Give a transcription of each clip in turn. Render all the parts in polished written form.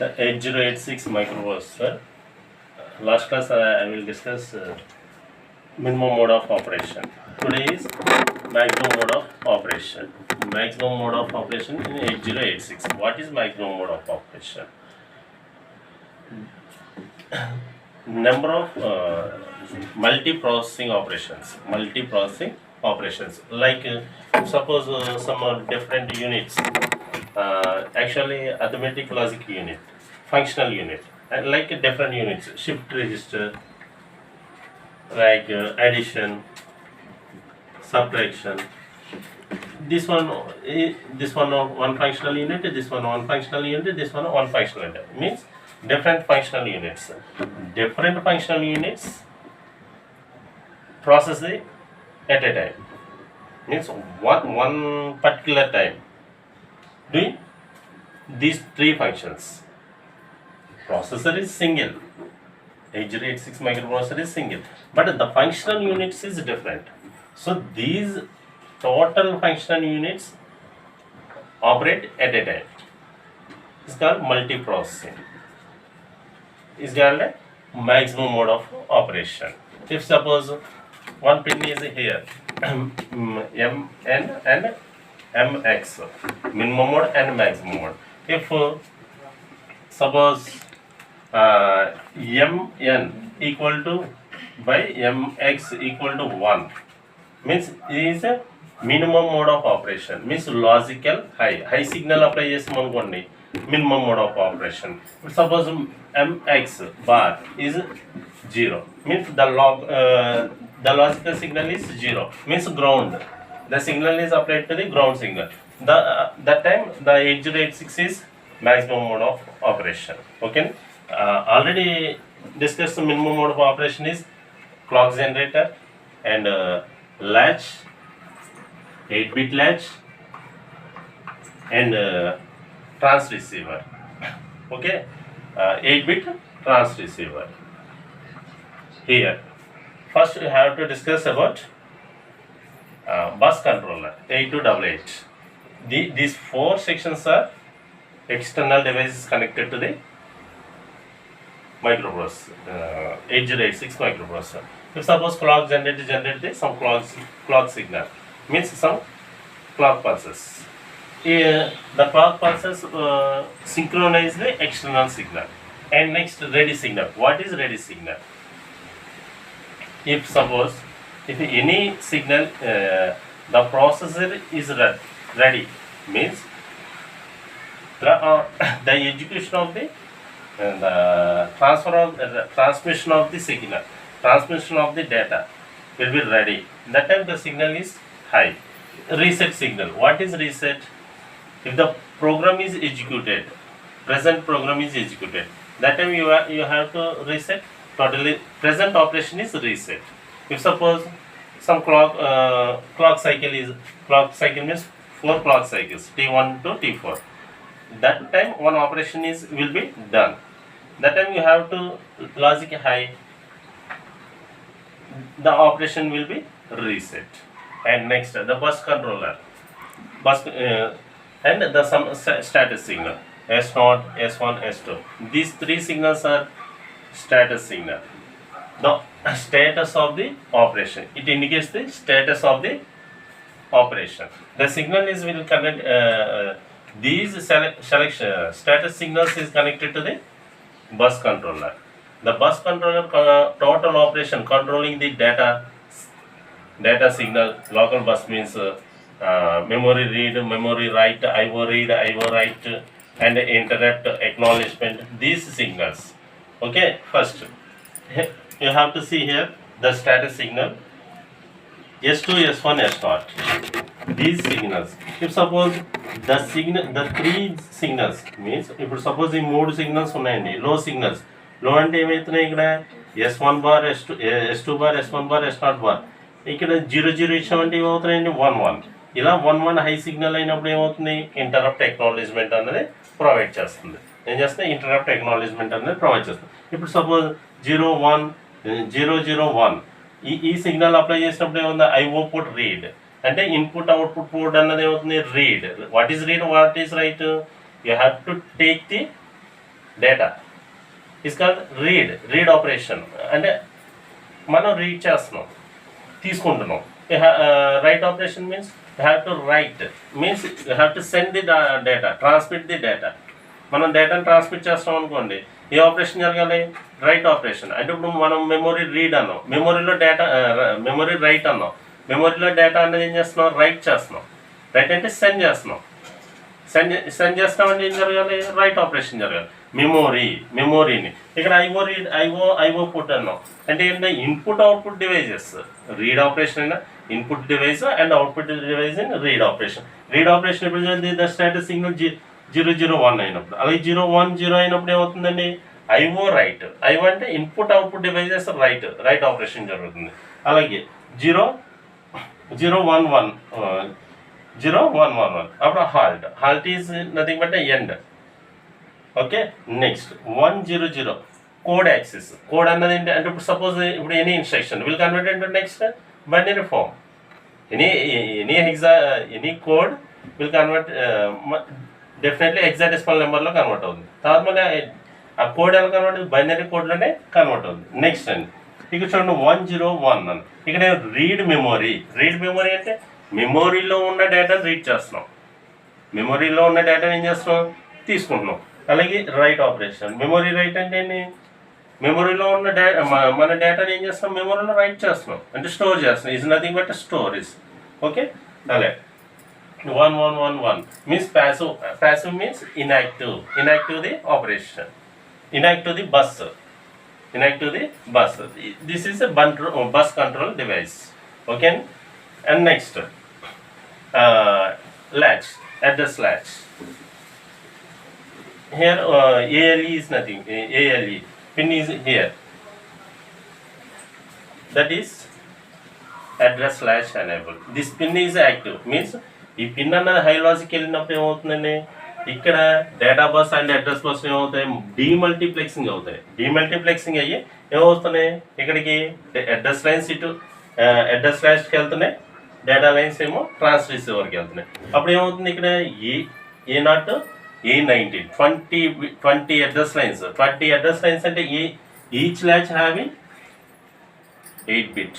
The 8086 microprocessor. Last class I will discuss minimum mode of operation. Today is maximum mode of operation. Maximum mode of operation in 8086. What is maximum mode of operation? Number of multi-processing operations. Like suppose some different units. Actually, arithmetic logic unit, functional unit, and like different units, shift register, like addition, subtraction. One functional unit, this one functional unit, this one functional unit. Means different functional units. Different functional units process it at a time. Means one particular time doing these three functions. Processor is single. 8086 microprocessor is single, but the functional units is different. So these total functional units operate at a time. It's called multiprocessing. It's called a maximum mode of operation. If suppose one pin is here, M and MX, minimum mode and maximum mode. If suppose Mn equal to by Mx equal to 1, means it is a minimum mode of operation, means logical high signal apply చేస్తాం అనుకోండి, minimum mode of operation. Suppose Mx bar is 0, means the logical signal is 0, means ground. The signal is applied to the ground signal. That time the 8086 is maximum mode of operation. Okay. Already discussed the minimum mode of operation is clock generator and latch, 8-bit latch, and transceiver. Okay, 8-bit transceiver. Here, first we have to discuss about bus controller 8288. These four sections are external devices connected to the microprocessor, 8086 microprocessor. If suppose clock generate some clock signal, means some clock pulses. The clock pulses synchronize the external signal. And next, ready signal. What is ready signal? If suppose if any signal the processor is ready, means the execution of the transmission of the signal, transmission of the data will be ready. That time the signal is high. Reset signal. What is reset? If the program is executed, present program is executed, that time you have to reset. Totally present operation is reset. If suppose some clock cycle means 4 clock cycles, T1 to T4. That time one operation will be done. That time you have to logic high. The operation will be reset. And next, the bus controller, and the some status signal, S0, S1, S2. These three signals are status signal. The status of the operation, it indicates the status of the operation. The signal will connect. These status signals is connected to the bus controller. The bus controller total operation controlling the data signal. Local bus means memory read, memory write, IO read, IO write, and interrupt, acknowledgement. These signals. Okay, first you have to see here the status signal, S2, S1, S0. These signals. If suppose the three signals means, if suppose the మూడు signals ఉన్నాయండి, low signals. Low అంటే ఏమవుతున్నాయి ఇక్కడ S1 bar, S2 bar, S1 bar, S0 bar. ఇక్కడ 0 ఇచ్చామంటే ఏమవుతున్నాయండి 1 ఇలా 1 high signal అయినప్పుడు ఏమవుతుంది, interrupt acknowledgement అనేది ప్రొవైడ్ చేస్తుంది. ఏం చేస్తుంది, ఇంటరప్ట్ ఎక్నాలజ్మెంట్ అనేది ప్రొవైడ్ చేస్తుంది. ఇప్పుడు సపోజ్ 0 1 ఈ సిగ్నల్ అప్లై చేసినప్పుడు ఏముంది, ఐఓ పుట్ రీడ్ అంటే ఇన్పుట్ అవుట్పుట్ పోర్ట్ అన్నది ఏమవుతుంది, read. What is read, what is right? You have to take the data is called read operation. అంటే మనం రీడ్ చేస్తున్నాం, తీసుకుంటున్నాం. Right operation means you have to right, means you have to send the data, transmit the data. మనం డేటాను transmit చేస్తాం అనుకోండి, ఏ operation జరగాలి? Right operation. అంటే ఇప్పుడు మనం మెమొరీ రీడ్ అన్నాం, మెమొరీలో డేటా, మెమొరీ రైట్ అన్నాం. మెమొరీలో డేటా అనేది ఏం చేస్తున్నాం? రైట్ చేస్తున్నాం. రైట్ అంటే సెండ్ చేస్తున్నాం. సెండ్ చేస్తామంటే ఏం జరగాలి? రైట్ ఆపరేషన్ జరగాలి. మెమొరీని ఇక్కడ ఐఓ పుట్ అన్నాం. అంటే ఏంటంటే input output devices. Read operation అయినా input device and output device in read operation. Read operation ఎప్పుడు జరిగింది? ద స్టేటస్ సిగ్నల్ 001 అయినప్పుడు. అలాగే 010 అయినప్పుడు ఏమవుతుందండి? I O right. ఐఓ అంటే input output devices right operation జరుగుతుంది. అలాగే 011 అప్పుడు halt is nothing but end. Okay, next 100 code access. Code అన్నది ఏంటి అంటే ఇప్పుడు సపోజ్ ఇప్పుడు any instruction will convert into next binary form. Any code will convert definitely hexadecimal నెంబర్లో కన్వర్ట్ అవుతుంది. తర్వాత మళ్ళీ ఆ కోడ్ ఎలా కన్వర్ట్ అవుతుంది? బైనరీ కోడ్లోనే కన్వర్ట్ అవుతుంది. నెక్స్ట్ అండి ఇక్కడ చూడండి 101 అని. ఇక్కడ రీడ్ మెమొరీ అంటే మెమొరీలో ఉన్న డేటాను రీడ్ చేస్తున్నాం, మెమొరీలో ఉన్న డేటాను ఏం చేస్తున్నాం? తీసుకుంటున్నాం. అలాగే రైట్ ఆపరేషన్. మెమొరీ రైట్ అంటే ఏంటి? మెమొరీలో ఉన్న మన డేటాని ఏం చేస్తున్నాం? మెమొరీలో రైట్ చేస్తున్నాం, అంటే స్టోర్ చేస్తున్నాం. Is nothing but storage. Okay, అలాగే 1111 means passive means inactive the operation, inactive the bus. This is a bus control device. Okay, and next latch, address latch. Here ALE is nothing. ALE pin is here, that is address latch enable. This pin is active, means ఈ pin అన్నది high logic వెళ్ళినప్పుడు ఏమవుతుందండి? ఇక్కడ data bus and address bus ఏమవుతాయి? Demultiplexing అవుతాయి. Demultiplexing అయ్యి ఏమవుతున్నాయి? ఇక్కడికి address lines ఇటు అడ్రస్ ల్యాష్కి వెళ్తున్నాయి, డేటా లైన్స్ ఏమో ట్రాన్స్ రిసీవర్కి వెళ్తున్నాయి. అప్పుడు ఏమవుతుంది? ఇక్కడ A0 A19 20 address lines. 20 address lines అంటే ఈచ్ ల్యాచ్ హ్యావింగ్ 8 బిట్.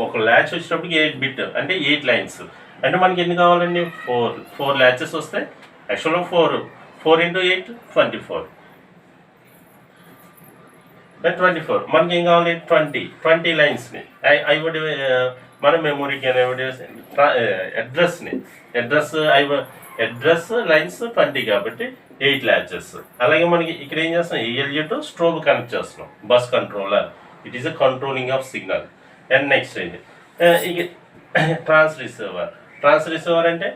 ఒక ల్యాచ్ వచ్చినప్పటికి 8 బిట్ అంటే 8 లైన్స్. అంటే మనకి ఎన్ని కావాలండి? 4 ల్యాచెస్ వస్తాయి. యాక్చువల్గా 4 into 8 24. మనకి ఏం కావాలి? 20 లైన్స్ని ఐఓడి మన మెమొరీకి అడ్రస్ లైన్స్ 20 కాబట్టి 8 ల్యాచెస్. అలాగే మనకి ఇక్కడ ఏం చేస్తున్నాం? ALU టు స్ట్రోబ్ కనెక్ట్ చేస్తున్నాం. Bus controller, it is a controlling of signal. And next ఏంటి? ఇక ట్రాన్స్ రిసీవర్ అంటే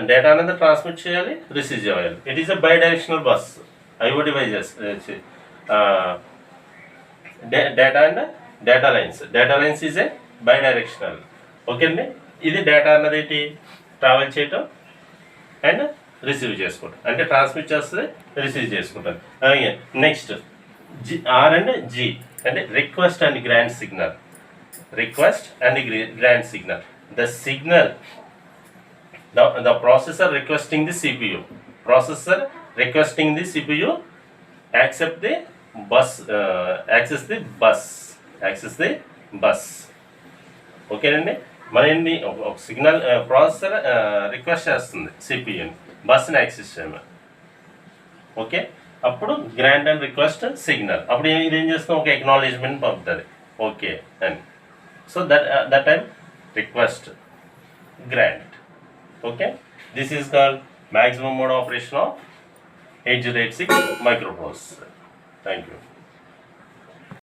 డేటా అనేది ట్రాన్స్మిట్ చేయాలి, రిసీవ్ చేయాలి. It is a by directional bus. IO devices data and data lines is a by directional. Okay అండి, ఇది data అన్నది ఏంటి? ట్రావెల్ చేయటం అండ్ రిసీవ్ చేసుకోవటం, అంటే ట్రాన్స్మిట్ చేస్తుంది, రిసీవ్ చేసుకుంటాం. అలాగే నెక్స్ట్ R and G అంటే request and grant signal. The signal, the processor requesting the CPU. Access the bus. Okay అండి, మన ఏంటి? ఒక సిగ్నల్ ప్రాసెసర్ రిక్వెస్ట్ చేస్తుంది సిపియుని, బస్ని యాక్సెస్ చేయమని. ఓకే, అప్పుడు గ్రాంట్ అండ్ రిక్వెస్ట్ సిగ్నల్. అప్పుడు ఇదేం చేస్తాం? ఒక ఎక్నాలజ్మెంట్ పంపుతుంది. ఓకే అని. So that time request grant. Okay, this is called maximum mode operation of 8086 microprocessor. Thank you.